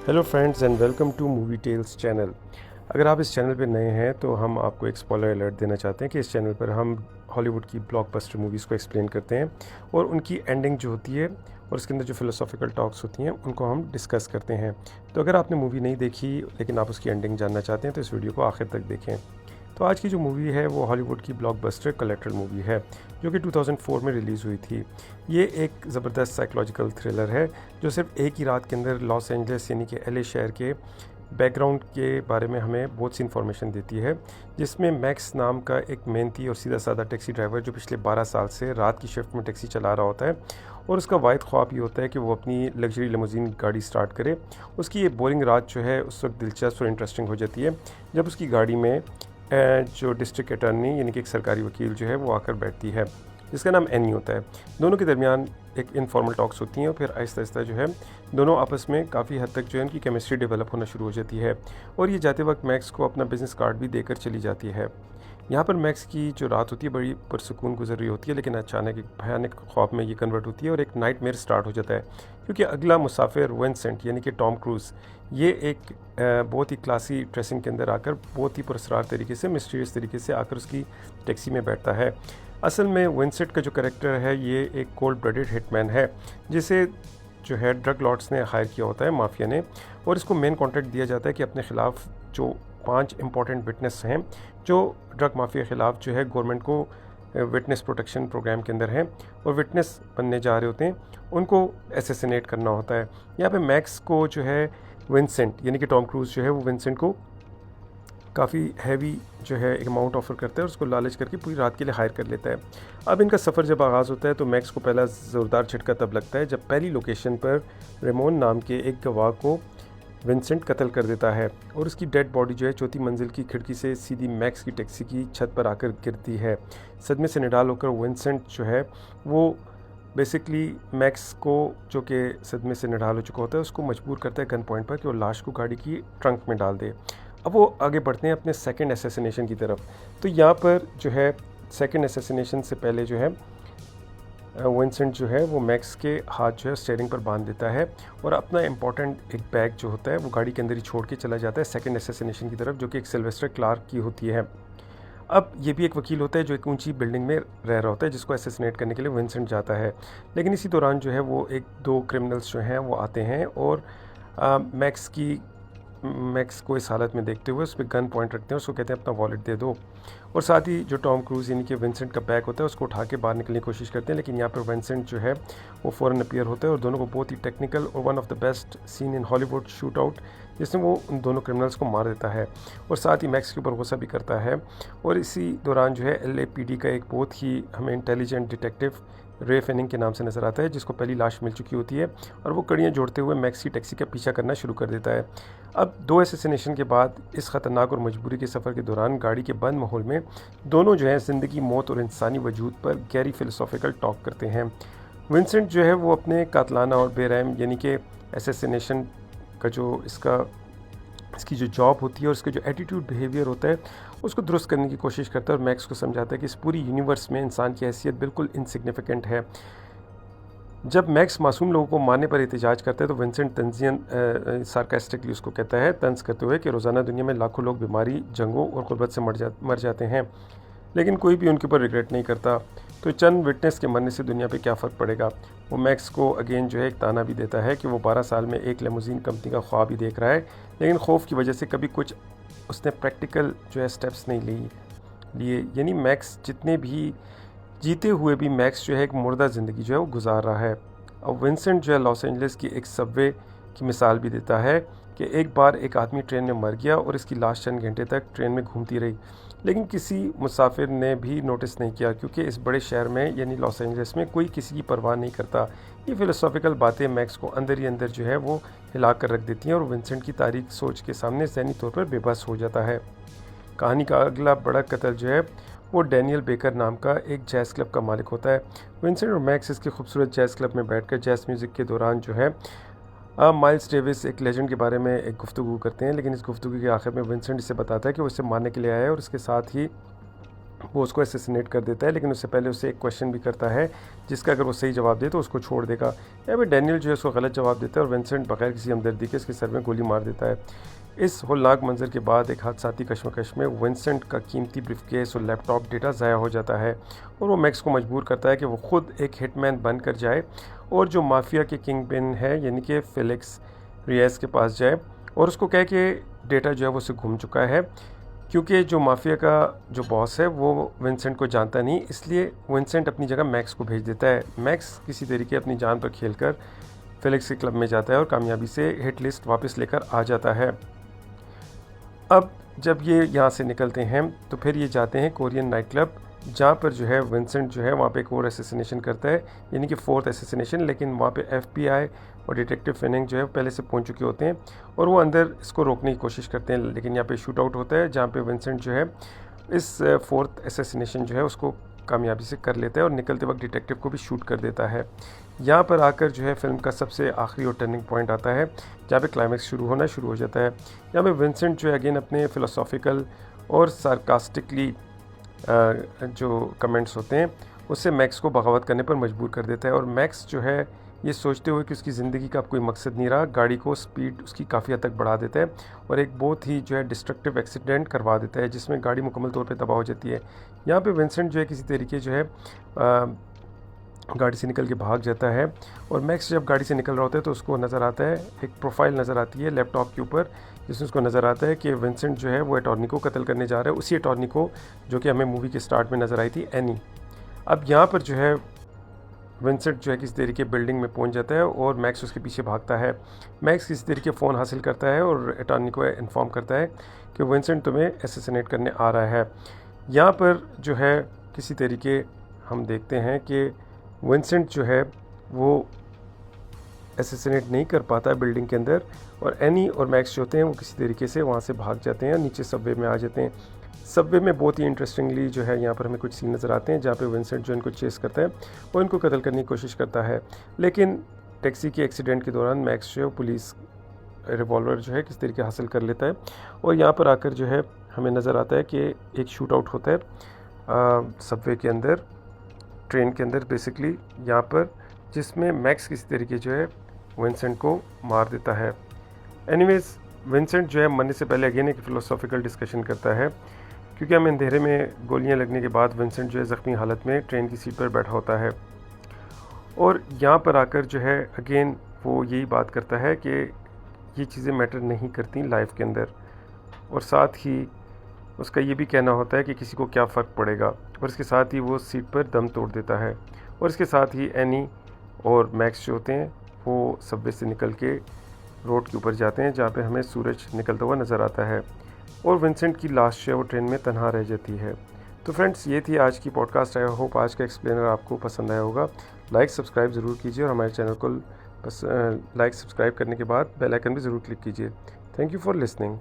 Hello friends and welcome to movie tales channel. अगर आप इस चैनल पर नए हैं तो हम आपको एक स्पॉइलर अलर्ट देना चाहते हैं कि इस चैनल पर हम हॉलीवुड की ब्लॉकबस्टर मूवीज़ को एक्सप्लेन करते हैं और उनकी एंडिंग जो होती है और उसके अंदर जो फिलोसॉफिकल टॉक्स होती हैं उनको हम डिस्कस करते हैं। तो अगर आपने मूवी नहीं देखी लेकिन आप उसकी एंडिंग जानना चाहते हैं तो इस वीडियो को आखिर तक देखें। तो आज की जो मूवी है वो हॉलीवुड की ब्लॉकबस्टर कोलैटरल मूवी है जो कि 2004 में रिलीज़ हुई थी। ये एक ज़बरदस्त साइकोलॉजिकल थ्रिलर है जो सिर्फ एक ही रात के अंदर लॉस एंजलिस यानी कि एलए शहर के बैकग्राउंड के बारे में हमें बहुत सी इन्फॉर्मेशन देती है, जिसमें मैक्स नाम का एक मेहनती और सीधा साधा टैक्सी ड्राइवर जो पिछले 12 साल से रात की शिफ्ट में टैक्सी चला रहा होता है और उसका वाहिद ख्वाब ये होता है कि वो अपनी लग्जरी लिमोजीन गाड़ी स्टार्ट करे। उसकी ये बोरिंग रात जो है उस वक्त दिलचस्प और इंटरेस्टिंग हो जाती है जब उसकी गाड़ी में जो डिस्ट्रिक्ट अटर्नी यानी कि एक सरकारी वकील जो है वो आकर बैठती है जिसका नाम एनी होता है। दोनों के दरमियान एक इनफॉर्मल टॉक्स होती हैं और फिर आहिस्ता आहिस्ता जो है दोनों आपस में काफ़ी हद तक जो है उनकी केमिस्ट्री डेवलप होना शुरू हो जाती है और ये जाते वक्त मैक्स को अपना बिजनेस कार्ड भी देकर चली जाती है। यहाँ पर मैक्स की जो रात होती है बड़ी पुरसुकून गुजर रही होती है, लेकिन अचानक एक भयानक ख्वाब में ये कन्वर्ट होती है और एक नाइटमेयर स्टार्ट हो जाता है क्योंकि अगला मुसाफिर विंसेंट यानी कि टॉम क्रूज़ ये एक बहुत ही क्लासी ड्रेसिंग के अंदर आकर बहुत ही पुरस्कार तरीके से मिस्टीरियस तरीके से आकर उसकी टैक्सी में बैठता है। असल में विंसेंट का जो कैरेक्टर है ये एक कोल्ड ब्लडेड हिटमैन है जिसे जो है ड्रग लॉर्ड्स ने हायर किया होता है, माफिया ने, और इसको मेन कॉन्ट्रैक्ट दिया जाता है कि अपने ख़िलाफ़ जो 5 इंपॉर्टेंट विटनेस हैं जो ड्रग माफिया के ख़िलाफ़ जो है गवर्नमेंट को विटनेस प्रोटेक्शन प्रोग्राम के अंदर हैं और विटनेस बनने जा रहे होते हैं, उनको एसेसिनेट करना होता है। यहाँ पे मैक्स को जो है विंसेंट यानी कि टॉम क्रूज़ जो है वो विंसेंट को काफ़ी हैवी जो है एक अमाउंट ऑफ़र करता है और उसको लालच करके पूरी रात के लिए हायर कर लेता है। अब इनका सफ़र जब आगाज़ होता है तो मैक्स को पहला ज़ोरदार झटका तब लगता है जब पहली लोकेशन पर रेमोन नाम के एक गवाह को विंसेंट कत्ल कर देता है और उसकी डेड बॉडी जो है चौथी मंजिल की खिड़की से सीधी मैक्स की टैक्सी की छत पर आकर गिरती है। सदमे से निडाल होकर विंसेंट जो है वो बेसिकली मैक्स को, जो कि सदमे से निडाल हो चुका होता है, उसको मजबूर करता है गन पॉइंट पर कि वो लाश को गाड़ी की ट्रंक में डाल दे। अब वो आगे बढ़ते हैं अपने सेकंड असैसिनेशन की तरफ। तो यहाँ पर जो है सेकंड असैसिनेशन से पहले जो है विंसेंट जो है वो मैक्स के हाथ जो है स्टीयरिंग पर बांध देता है और अपना इंपॉर्टेंट एक बैग जो होता है वो गाड़ी के अंदर ही छोड़ के चला जाता है सेकंड असैसिनेशन की तरफ, जो कि एक सिल्वेस्टर क्लार्क की होती है। अब ये भी एक वकील होता है जो एक ऊंची बिल्डिंग में रह रहा होता है जिसको असैसिनेट करने के लिए विंसेंट जाता है, लेकिन इसी दौरान जो है वो एक दो क्रिमिनल्स जो हैं वो आते हैं और मैक्स को इस हालत में देखते हुए उस पर गन पॉइंट रखते हैं, उसको कहते हैं अपना वॉलेट दे दो, और साथ ही जो टॉम क्रूज़ यानी कि विंसेंट का बैग होता है उसको उठा के बाहर निकलने की कोशिश करते हैं, लेकिन यहाँ पर विंसेंट जो है वो फ़ौरन अपीयर होता है और दोनों को बहुत ही टेक्निकल और one of the best seen in Hollywood shoot out जिसमें वो उन दोनों क्रिमिनल्स को मार देता है और साथ ही मैक्स के ऊपर गुस्सा भी करता है। और इसी दौरान जो है LAPD का एक बहुत ही हमें इंटेलिजेंट डिटेक्टिव रे फेनिंग के नाम से नज़र आता है जिसको पहली लाश मिल चुकी होती है और वो कड़ियाँ जोड़ते हुए मैक्स की टैक्सी का पीछा करना शुरू कर देता है। अब 2 असैसिनेशन के बाद इस ख़तरनाक और मजबूरी के सफ़र के दौरान गाड़ी के बंद माहौल में दोनों जो है ज़िंदगी, मौत और इंसानी वजूद पर गहरी फ़िलोसॉफ़िकल टॉक करते हैं। विंसेंट जो है वो अपने कातलाना और बेरहम यानी कि असैसिनेशन का जो इसकी जो जॉब होती है और इसका जो एटीट्यूड बिहेवियर होता है उसको दुरुस्त करने की कोशिश करता है और मैक्स को समझाता है कि इस पूरी यूनिवर्स में इंसान की हैसियत बिल्कुल इनसिग्निफिकेंट है। जब मैक्स मासूम लोगों को मारने पर एहतजाज करता है तो विंसेंट तंजियन सार्कास्टिकली उसको कहता है तंज करते हुए कि रोज़ाना दुनिया में लाखों लोग बीमारी, जंगों और गुर्बत से मर जाते हैं, लेकिन कोई भी उनके ऊपर रिग्रेट नहीं करता, तो चंद विटनेस के मरने से दुनिया पे क्या फ़र्क पड़ेगा। वो मैक्स को अगेन जो है एक ताना भी देता है कि वो 12 साल में एक लिमोजीन कंपनी का ख्वाब ही देख रहा है, लेकिन खौफ की वजह से कभी कुछ उसने प्रैक्टिकल जो है स्टेप्स नहीं लिए। यानी मैक्स जितने भी जीते हुए भी मैक्स जो है एक मुर्दा ज़िंदगी जो है वो गुजार रहा है। अब विंसेंट जो है लॉस एंजलिस की एक सबवे की मिसाल भी देता है कि एक बार एक आदमी ट्रेन में मर गया और इसकी लाश चंद घंटे तक ट्रेन में घूमती रही, लेकिन किसी मुसाफिर ने भी नोटिस नहीं किया क्योंकि इस बड़े शहर में यानी लॉस एंजलिस में कोई किसी की परवाह नहीं करता। ये फ़िलोसॉफ़िकल बातें मैक्स को अंदर ही अंदर जो है वो हिला कर रख देती हैं और विंसेंट की तारीख सोच के सामने ज़हनी तौर पर बेबस हो जाता है। कहानी का अगला बड़ा कत्ल जो है वो डैनियल बेकर नाम का एक जैज़ क्लब का मालिक होता है। विंसेंट और मैक्स इसके खूबसूरत जैज़ क्लब में बैठकर जैज़ म्यूज़िक के दौरान जो है माइल्स डेविस एक लेजेंड के बारे में एक गुफ्तगू करते हैं, लेकिन इस गुफ्तगू के आखिर में विंसेंट इसे बताता है कि वो इसे मारने के लिए आया है और उसके साथ ही वो उसको असैसिनेट कर देता है, लेकिन उससे पहले उससे एक क्वेश्चन भी करता है जिसका अगर वो सही जवाब दे तो उसको छोड़ देगा। यहाँ पे डैनियल जो है उसको गलत जवाब देता है और विंसेंट बगैर किसी हमदर्दी के इसके सर में गोली मार देता है। इस होलनाक मंजर के बाद एक हादसाती कश्मकश में विंसेंट का कीमती ब्रीफकेस और लैपटॉप डेटा ज़ाया हो जाता है और वो मैक्स को मजबूर करता है कि वो ख़ुद एक हिटमैन बनकर जाए और जो माफिया के किंग पिन है यानी कि फेलिक्स रियाज के पास जाए और उसको कहे कि डेटा जो है वो उससे घूम चुका है, क्योंकि जो माफिया का जो बॉस है वो विंसेंट को जानता नहीं, इसलिए विंसेंट अपनी जगह मैक्स को भेज देता है। मैक्स किसी तरीके अपनी जान पर खेलकर फेलिक्स के क्लब में जाता है और कामयाबी से हिट लिस्ट वापस लेकर आ जाता है। अब जब ये यहाँ से निकलते हैं तो फिर ये जाते हैं कोरियन नाइट क्लब, जहाँ पर जो है विंसेंट जो है वहाँ पे एक और असैसिनेशन करता है, यानी कि 4th असैसिनेशन। लेकिन वहाँ पे FBI और डिटेक्टिव फिनिंग जो है पहले से पहुँच चुके होते हैं और वो अंदर इसको रोकने की कोशिश करते हैं, लेकिन यहाँ पे शूट आउट होता है जहाँ पे विंसेंट जो है इस 4th असैसिनेशन जो है उसको कामयाबी से कर लेता है और निकलते वक्त डिटेक्टिव को भी शूट कर देता है। यहाँ पर आकर जो है फिल्म का सबसे आखिरी और टर्निंग पॉइंट आता है जहाँ पे क्लाइमैक्स शुरू हो जाता है। यहाँ पे विंसेंट जो है अगेन अपने फ़िलोसॉफिकल और सार्कास्टिकली जो कमेंट्स होते हैं उससे मैक्स को बगावत करने पर मजबूर कर देता है और मैक्स जो है ये सोचते हुए कि उसकी ज़िंदगी का अब कोई मकसद नहीं रहा, गाड़ी को स्पीड उसकी काफ़ी हद तक बढ़ा देता है और एक बहुत ही जो है डिस्ट्रक्टिव एक्सीडेंट करवा देता है जिसमें गाड़ी मुकम्मल तौर पे तबाह हो जाती है। यहाँ पे विंसेंट जो है किसी तरीके जो है गाड़ी से निकल के भाग जाता है और मैक्स जब गाड़ी से निकल रहा होता है तो उसको नज़र आता है, एक प्रोफाइल नज़र आती है लैपटॉप के ऊपर जिसमें उसको नज़र आता है कि विंसेंट जो है वो अटॉर्नी को कत्ल करने जा रहा है, उसी अटॉर्नी को जो कि हमें मूवी के स्टार्ट में नज़र आई थी, एनी। अब यहाँ पर जो है विंसेंट जो है किसी तरीके बिल्डिंग में पहुंच जाता है और मैक्स उसके पीछे भागता है। मैक्स किसी तरीके फ़ोन हासिल करता है और अटॉर्नी को इन्फॉर्म करता है कि विंसेंट तुम्हें असैसिनेट करने आ रहा है। यहाँ पर जो है किसी तरीके हम देखते हैं कि विंसेंट जो है वो असैसिनेट नहीं कर पाता बिल्डिंग के अंदर और एनी और मैक्स जो होते हैं वो किसी तरीके से वहाँ से भाग जाते हैं, नीचे सबवे में आ जाते हैं। सबवे में बहुत ही इंटरेस्टिंगली जो है यहाँ पर हमें कुछ सीन नज़र आते हैं जहाँ पे विंसेंट जो इनको चेस करता है वो इनको कत्ल करने की कोशिश करता है, लेकिन टैक्सी के एक्सीडेंट के दौरान मैक्स जो है पुलिस रिवॉल्वर जो है किस तरीके हासिल कर लेता है और यहाँ पर आकर जो है हमें नज़र आता है कि एक शूट आउट होता है सबवे के अंदर, ट्रेन के अंदर बेसिकली यहाँ पर, जिसमें मैक्स किसी तरीके जो है विंसेंट को मार देता है। एनीवेज विंसेंट जो है मरने से पहले अगेन एक फ़िलोसॉफिकल डिस्कशन करता है, क्योंकि हमें अंधेरे में गोलियां लगने के बाद विंसेंट जो है ज़ख्मी हालत में ट्रेन की सीट पर बैठा होता है और यहाँ पर आकर जो है अगेन वो यही बात करता है कि ये चीज़ें मैटर नहीं करती लाइफ के अंदर, और साथ ही उसका ये भी कहना होता है कि किसी को क्या फ़र्क पड़ेगा, और इसके साथ ही वो सीट पर दम तोड़ देता है। और इसके साथ ही एनी और मैक्स जो होते हैं वो सबवे से निकल के रोड के ऊपर जाते हैं जहाँ पे हमें सूरज निकलता हुआ नज़र आता है और विंसेंट की लाश जो है वो ट्रेन में तन्हा रह जाती है। तो फ्रेंड्स ये थी आज की पॉडकास्ट। आई होप आज का एक्सप्लेनर आपको पसंद आया होगा। लाइक सब्सक्राइब ज़रूर कीजिए और हमारे चैनल को लाइक सब्सक्राइब करने के बाद बेल आइकन भी ज़रूर क्लिक कीजिए। Thank you for listening.